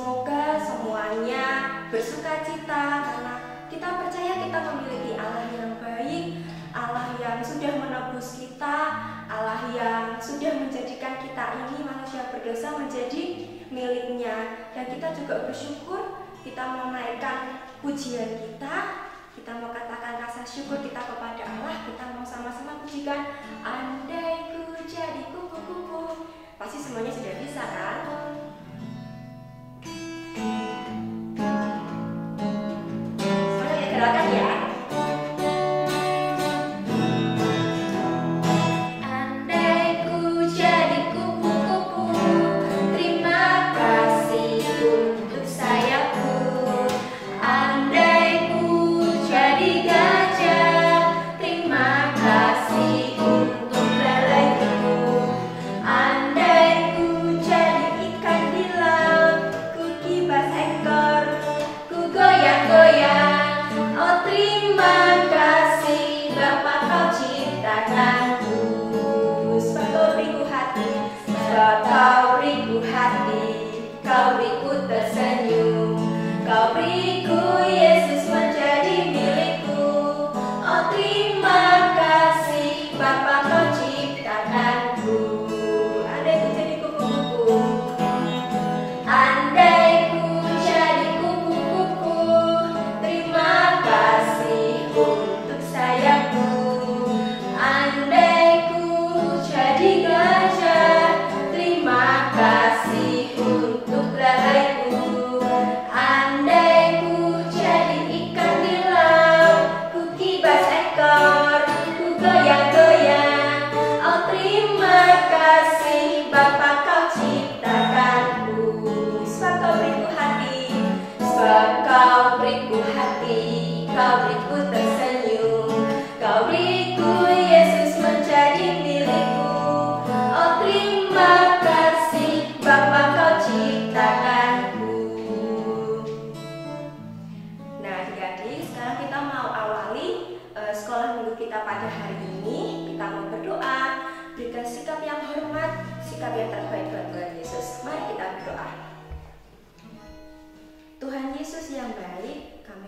Semoga semuanya bersukacita karena kita percaya kita memiliki Allah yang baik, Allah yang sudah menebus kita, Allah yang sudah menjadikan kita ini manusia berdosa menjadi miliknya. Dan kita juga bersyukur, kita mau menaikkan pujian kita mau katakan rasa syukur kita kepada Allah, kita mau sama-sama pujikan andai ku jadi kupu-kupu. Pasti semuanya sudah bisa kan? Semuanya gerakan ya.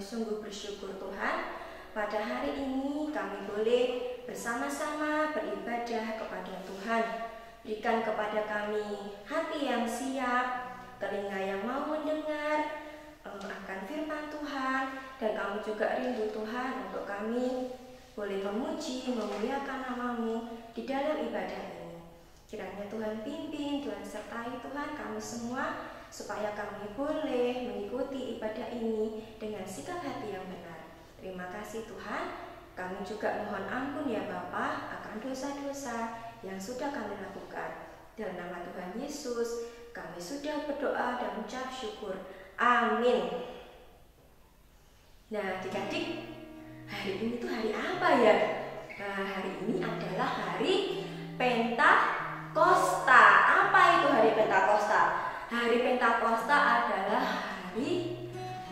Sungguh bersyukur Tuhan, pada hari ini kami boleh bersama-sama beribadah kepada Tuhan. Berikan kepada kami hati yang siap, telinga yang mau mendengar akan firman Tuhan, dan kami juga rindu Tuhan untuk kami boleh memuji, memuliakan nama-Mu di dalam ibadah ini. Kiranya Tuhan pimpin, Tuhan sertai Tuhan kami semua, supaya kami boleh mengikuti ibadah ini dengan sikap hati yang benar. Terima kasih Tuhan. Kami juga mohon ampun ya Bapa akan dosa-dosa yang sudah kami lakukan. Dalam nama Tuhan Yesus kami sudah berdoa dan mengucap syukur. Amin. Nah adik-adik, hari ini tuh hari apa ya? Nah hari ini adalah hari Pentakosta. Apa itu hari Pentakosta? Hari Pentakosta adalah hari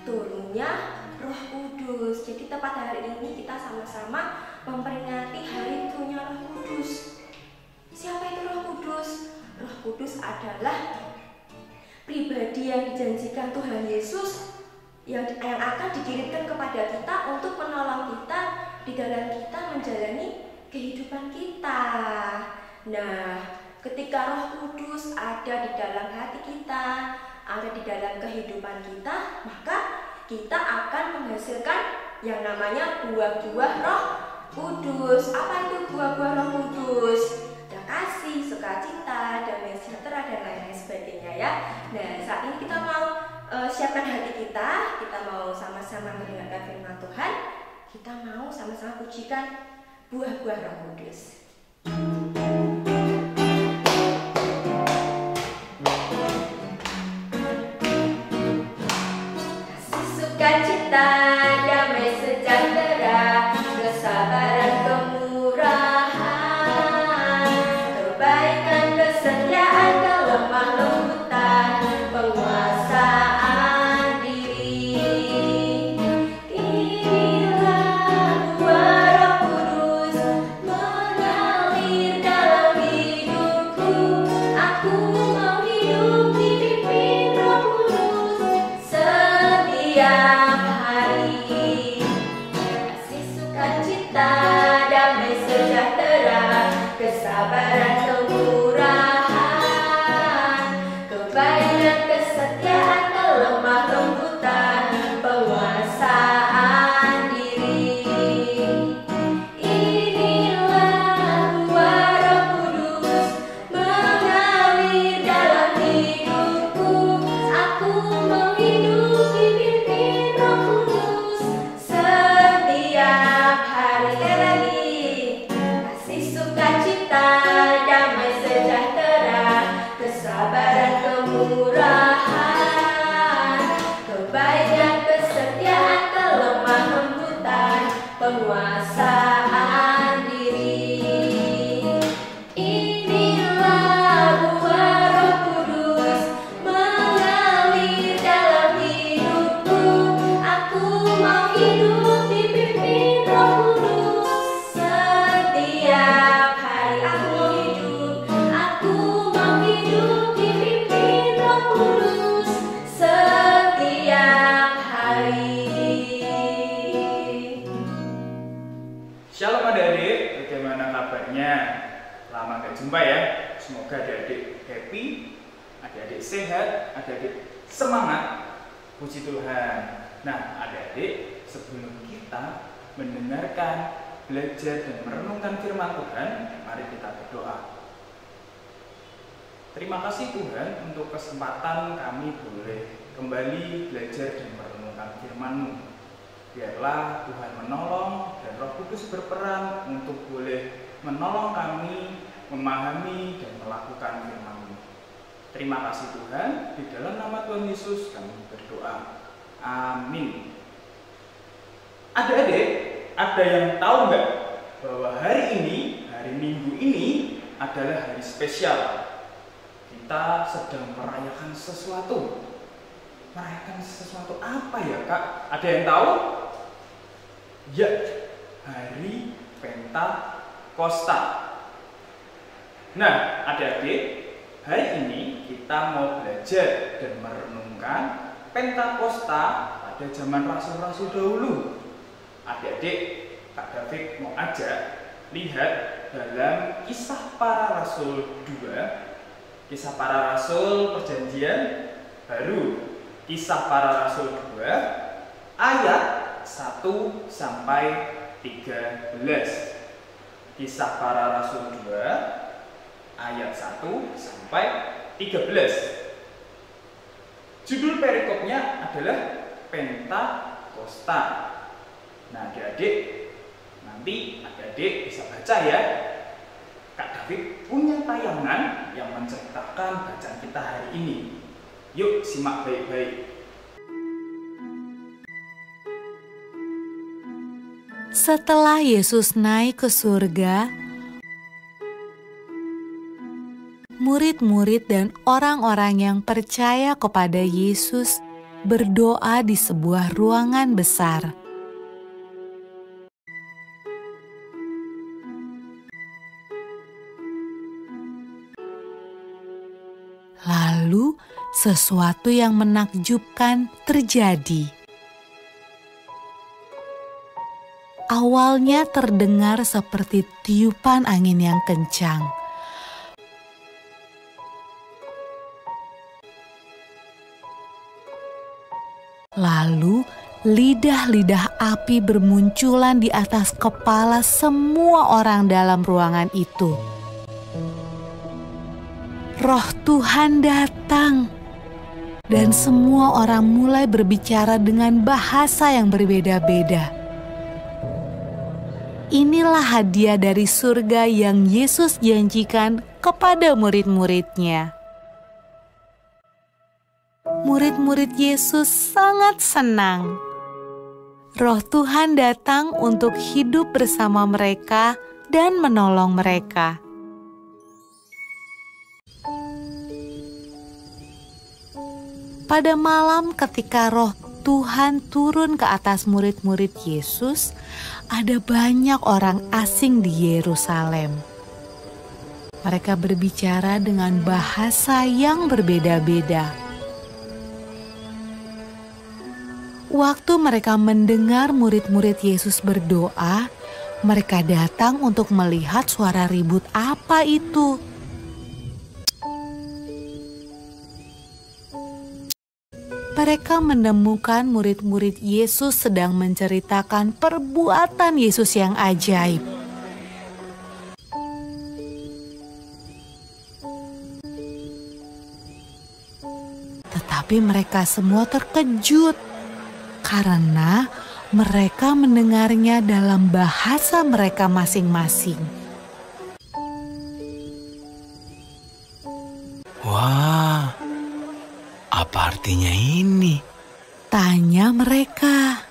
turunnya Roh Kudus. Jadi tepat hari ini kita sama-sama memperingati hari turunnya Roh Kudus. Siapa itu Roh Kudus? Roh Kudus adalah pribadi yang dijanjikan Tuhan Yesus yang akan dikirimkan kepada kita untuk menolong kita di dalam kita menjalani kehidupan kita. Nah, ketika Roh Kudus ada di dalam hati kita, ada di dalam kehidupan kita, maka kita akan menghasilkan yang namanya buah-buah Roh Kudus. Apa itu buah-buah Roh Kudus? Ada kasih, sukacita, damai sejahtera, dan lain-lain sebagainya ya. Nah, saat ini kita mau siapkan hati kita mau sama-sama mendengarkan firman Tuhan, kita mau sama-sama pujikan buah-buah Roh Kudus. Sukacita, damai sejahtera, kesabaran, kemurahan, kebaikan, kesetiaan, kelemah lembutan, penguasaan diri. Inilah buah Roh Kudus mengalir dalam hidupku. Aku mau hidup dipimpin Roh Kudus. Semoga adik-adik happy, adik-adik sehat, adik-adik semangat. Puji Tuhan. Nah, adik-adik, sebelum kita mendengarkan, belajar dan merenungkan firman Tuhan, mari kita berdoa. Terima kasih Tuhan untuk kesempatan kami boleh kembali belajar dan merenungkan firman-Mu. Biarlah Tuhan menolong dan Roh Kudus berperan untuk boleh menolong kami memahami dan melakukan firman-Mu. Terima kasih Tuhan, di dalam nama Tuhan Yesus kami berdoa. Amin. Adik-adik, ada yang tahu nggak bahwa hari ini, hari Minggu ini adalah hari spesial? Kita sedang merayakan sesuatu. Merayakan sesuatu apa ya Kak? Ada yang tahu? Ya, hari Pentakosta. Nah, adik-adik, hari ini kita mau belajar dan merenungkan Pentakosta pada zaman rasul-rasul dahulu. Adik-adik, Kak David mau ajak lihat dalam Kisah Para Rasul 2, Kisah Para Rasul Perjanjian Baru, Kisah Para Rasul 2 ayat 1 sampai 13. Kisah Para Rasul 2 ayat 1 sampai 13. Judul perikopnya adalah Pentakosta. Nah, adik-adik, nanti adik-adik bisa baca ya. Kak David punya tayangan yang menceritakan bacaan kita hari ini. Yuk simak baik-baik. Setelah Yesus naik ke surga, murid-murid dan orang-orang yang percaya kepada Yesus berdoa di sebuah ruangan besar. Lalu, sesuatu yang menakjubkan terjadi. Awalnya terdengar seperti tiupan angin yang kencang. Lalu, lidah-lidah api bermunculan di atas kepala semua orang dalam ruangan itu. Roh Tuhan datang, dan semua orang mulai berbicara dengan bahasa yang berbeda-beda. Inilah hadiah dari surga yang Yesus janjikan kepada murid-muridnya. Murid-murid Yesus sangat senang. Roh Tuhan datang untuk hidup bersama mereka dan menolong mereka. Pada malam ketika Roh Tuhan turun ke atas murid-murid Yesus, ada banyak orang asing di Yerusalem. Mereka berbicara dengan bahasa yang berbeda-beda. Waktu mereka mendengar murid-murid Yesus berdoa, mereka datang untuk melihat suara ribut apa itu. Mereka menemukan murid-murid Yesus sedang menceritakan perbuatan Yesus yang ajaib. Tetapi mereka semua terkejut karena mereka mendengarnya dalam bahasa mereka masing-masing. Wah, apa artinya ini? Tanya mereka.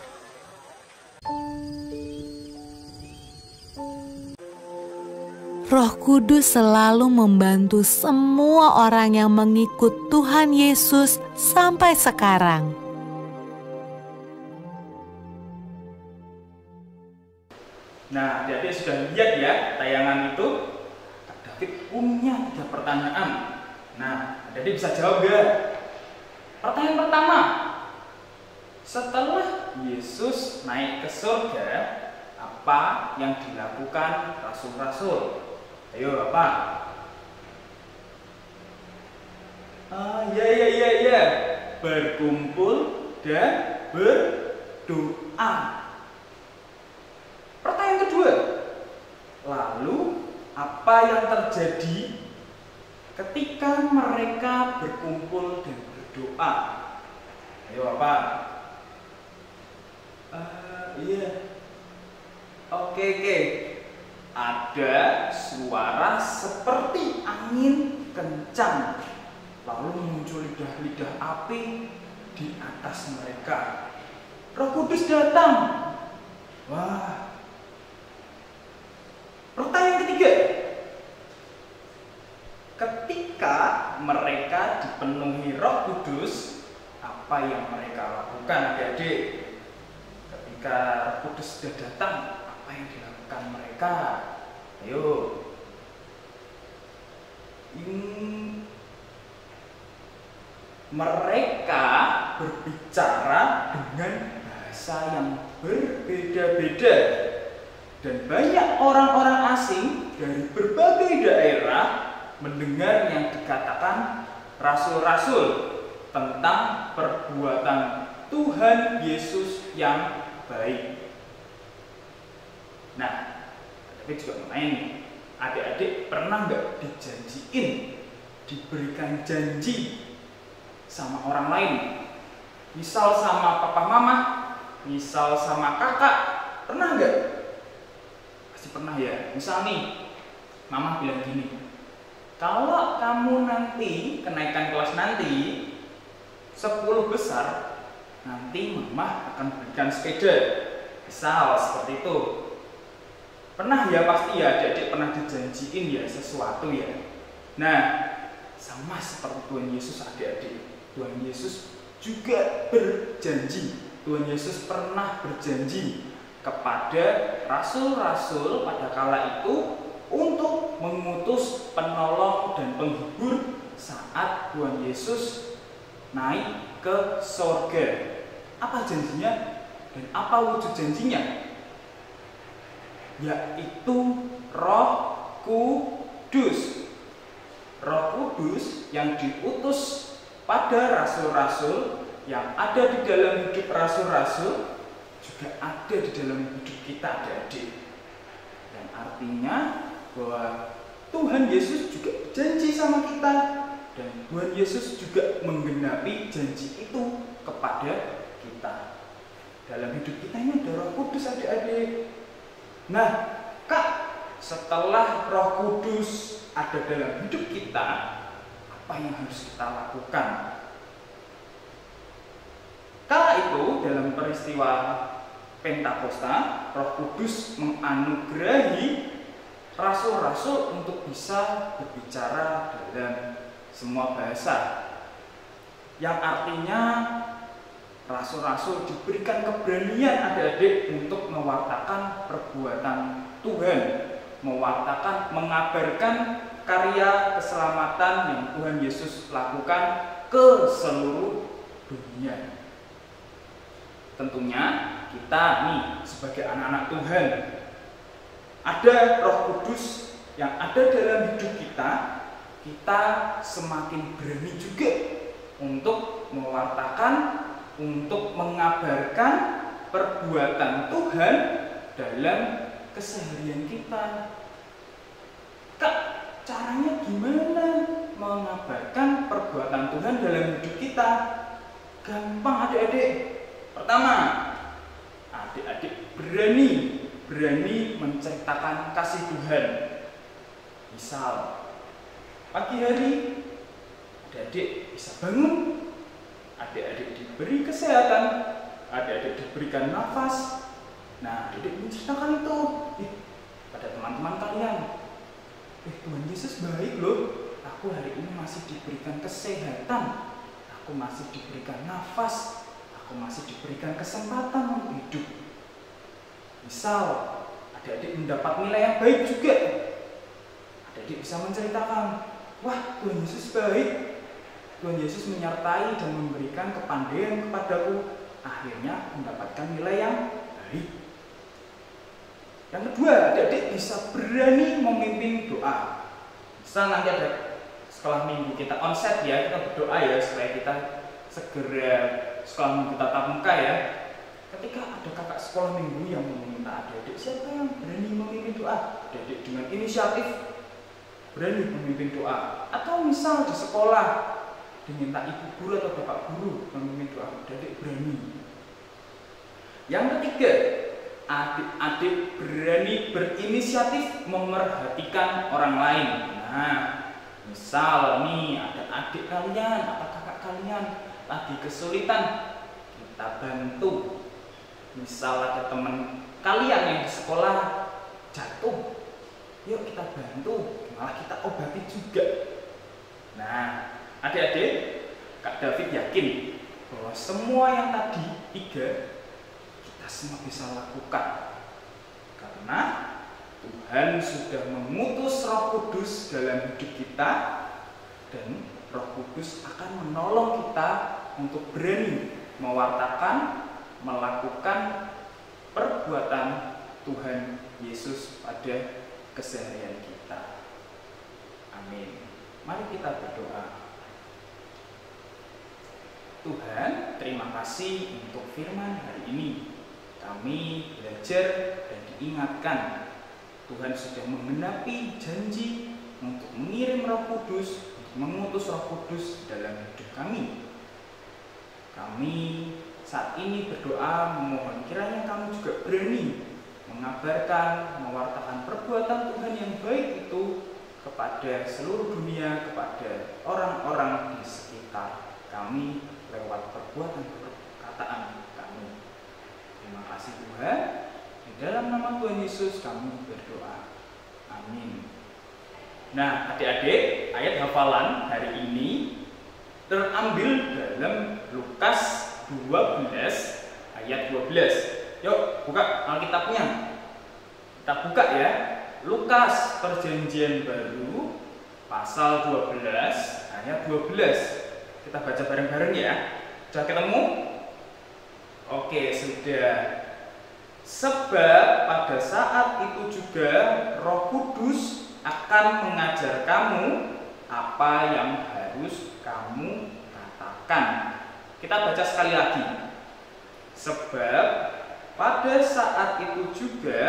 Roh Kudus selalu membantu semua orang yang mengikut Tuhan Yesus sampai sekarang. Nah, adik-adik sudah lihat ya tayangan itu. Kak David punya 3 pertanyaan. Nah, adik-adik bisa jawab gak? Pertanyaan pertama, setelah Yesus naik ke surga, apa yang dilakukan rasul-rasul? Ayo, apa? Ya. Berkumpul dan berdoa. Pertanyaan kedua, lalu apa yang terjadi ketika mereka berkumpul dan berdoa? Ayo apa? Oke. Ada suara seperti angin kencang, lalu muncul lidah-lidah api di atas mereka. Roh Kudus datang. Wah. Pertanyaan ketiga, ketika mereka dipenuhi Roh Kudus, apa yang mereka lakukan, adik-adik? Ketika Roh Kudus sudah datang, apa yang dilakukan mereka? Ayo. Mereka berbicara dengan bahasa yang berbeda-beda, dan banyak orang-orang asing dari berbagai daerah mendengar yang dikatakan rasul-rasul tentang perbuatan Tuhan Yesus yang baik. Nah, tapi juga mau nanya nih, adik-adik pernah nggak dijanjiin, diberikan janji sama orang lain? Misal sama papa mama, misal sama kakak, pernah nggak? Pasti pernah ya. Misal nih, mama bilang gini, kalau kamu nanti kenaikan kelas nanti 10 besar, nanti mama akan berikan sepeda. Misal seperti itu. Pernah ya, pasti ya, adik-adik pernah dijanjiin ya sesuatu ya. Nah, sama seperti Tuhan Yesus, adik-adik. Tuhan Yesus juga berjanji. Tuhan Yesus pernah berjanji kepada rasul-rasul pada kala itu untuk mengutus penolong dan penghibur saat Tuhan Yesus naik ke sorga. Apa janjinya dan apa wujud janjinya? Yaitu Roh Kudus. Roh Kudus yang diutus pada rasul-rasul, yang ada di dalam hidup rasul-rasul, juga ada di dalam hidup kita, adik-adik. Dan artinya bahwa Tuhan Yesus juga berjanji sama kita, dan Tuhan Yesus juga menggenapi janji itu kepada kita. Dalam hidup kita ini ada Roh Kudus, adik-adik. Nah, Kak, setelah Roh Kudus ada dalam hidup kita, apa yang harus kita lakukan? Kala itu dalam peristiwa Pentakosta, Roh Kudus menganugerahi rasul-rasul untuk bisa berbicara dalam semua bahasa. Yang artinya rasul-rasul diberikan keberanian, adik-adik, untuk mewartakan perbuatan Tuhan, mewartakan, mengabarkan karya keselamatan yang Tuhan Yesus lakukan ke seluruh dunia. Tentunya kita nih sebagai anak-anak Tuhan, ada Roh Kudus yang ada dalam hidup kita, kita semakin berani juga untuk mewartakan, untuk mengabarkan perbuatan Tuhan dalam keseharian kita. Kak, caranya gimana mengabarkan perbuatan Tuhan dalam hidup kita? Gampang, adik-adik. Pertama, adik-adik berani menceritakan kasih Tuhan. Misal, pagi hari adik-adik bisa bangun, adik-adik diberi kesehatan, adik-adik diberikan nafas. Nah, adik-adik menceritakan itu pada teman-teman kalian. Tuhan Yesus baik loh, aku hari ini masih diberikan kesehatan, aku masih diberikan nafas, aku masih diberikan kesempatan untuk hidup. Misal, adik-adik mendapat nilai yang baik juga, adik-adik bisa menceritakan, wah, Tuhan Yesus baik, Tuhan Yesus menyertai dan memberikan kepandaian kepadaku, akhirnya mendapatkan nilai yang baik. Yang kedua, adik-adik bisa berani memimpin doa. Misal nanti ada sekolah minggu kita onsite ya, kita berdoa ya supaya kita segera sekolah minggu tatap muka ya. Ketika ada kakak sekolah minggu yang meminta adik-adik, siapa yang berani memimpin doa? Adik-adik dengan inisiatif berani memimpin doa. Atau misal di sekolah diminta ibu guru atau bapak guru memimpin doa, adik-adik berani. Yang ketiga, adik-adik berani berinisiatif memerhatikan orang lain. Nah, misal nih ada adik kalian atau kakak kalian lagi kesulitan, kita bantu. Misal ada teman kalian yang di sekolah jatuh, yuk kita bantu, malah kita obati juga. Nah, adik-adik, Kak David yakin bahwa semua yang tadi 3 kita semua bisa lakukan. Karena Tuhan sudah mengutus Roh Kudus dalam hidup kita, dan Roh Kudus akan menolong kita untuk berani mewartakan, melakukan perbuatan Tuhan Yesus pada keseharian kita. Amin. Mari kita berdoa. Tuhan, terima kasih untuk firman hari ini. Kami belajar dan diingatkan Tuhan sudah menggenapi janji untuk mengirim Roh Kudus, untuk mengutus Roh Kudus dalam hidup kami. Kami saat ini berdoa memohon kiranya kami juga berani mengabarkan, mewartakan perbuatan Tuhan yang baik itu kepada seluruh dunia, kepada orang-orang di sekitar kami lewat perbuatan perkataan kami. Terima kasih Tuhan. Di dalam nama Tuhan Yesus kami berdoa. Amin. Nah, adik-adik, ayat hafalan hari ini terambil dalam Lukas 12 ayat 12. Yuk, buka Alkitabnya. Kita buka ya. Lukas Perjanjian Baru pasal 12 ayat 12. Kita baca bareng-bareng ya. Sudah ketemu? Oke, sudah. Sebab pada saat itu juga Roh Kudus akan mengajar kamu apa yang harus kamu katakan. Kita baca sekali lagi. Sebab pada saat itu juga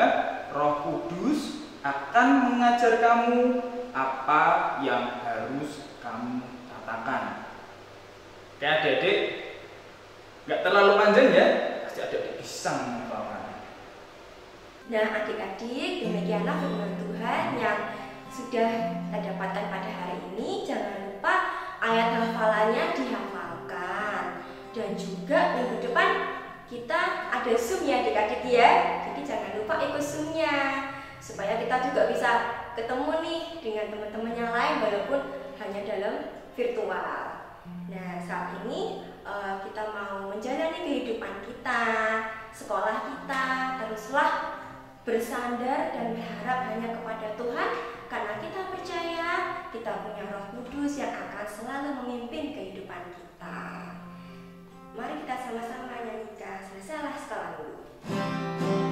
Roh Kudus akan mengajar kamu apa yang harus kamu katakan. Oke adik-adik, nggak terlalu panjang ya, pasti adik-adik bisa menghafalkan. Nah adik-adik, demikianlah firman Tuhan yang sudah kita dapatkan pada hari ini. Jangan lupa ayat hafalannya dihafalkan. Dan juga minggu depan kita ada Zoom ya adik-adik ya. Jadi jangan lupa ikut Zoom-nya, supaya kita juga bisa ketemu nih dengan teman-teman yang lain walaupun hanya dalam virtual. Nah saat ini kita mau menjalani kehidupan kita, sekolah kita, teruslah bersandar dan berharap hanya kepada Tuhan, karena kita percaya kita punya Roh Kudus yang akan selalu memimpin kehidupan kita. Mari kita sama-sama nyanyikan Selesailah Sekolah Minggu.